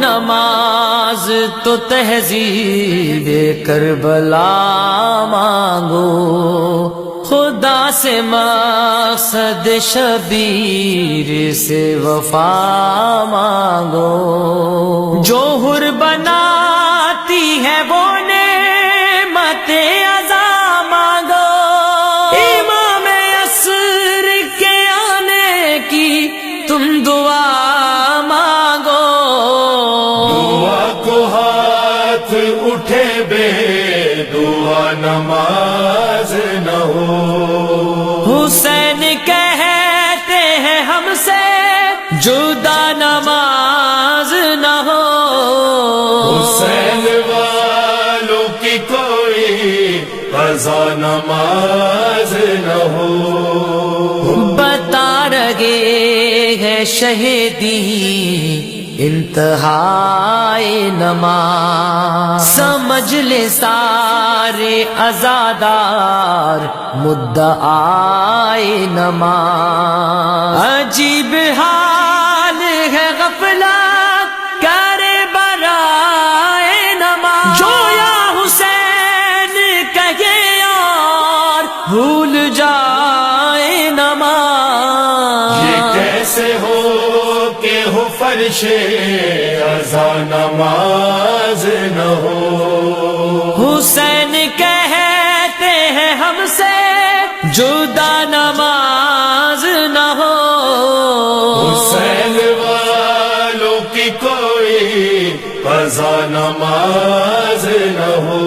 نماز تو تہذیب کربلا مانگو، خدا سے مقصد شبیر سے وفا مانگو، جو حر بناتی ہے وہ نعمت عزا مانگو، امام عصر کے آنے کی تم دعا مانگو، دعا کو ہاتھ اٹھے بے دعا نماز نہ ہو، حسین کہتے ہیں ہم سے جدا نماز نہ ہو، حسین والوں کی کوئی قضا نماز نہ ہو، بتا رہے ہیں شہیدی انتہائی نماز، سمجھ لے سارے عزادار مدعائی نماز، عجیب حال ہے غفلت کرے برائے نماز، جو یا حسین کہے اور بھول جائے نماز، یہ کیسے ہو کہ ہو فرش عزا نماز نہ ہو، حسین کہتے ہیں ہم سے جدا نماز نہ ہو، حسین والوں کی کوئی قضا نماز نہ ہو۔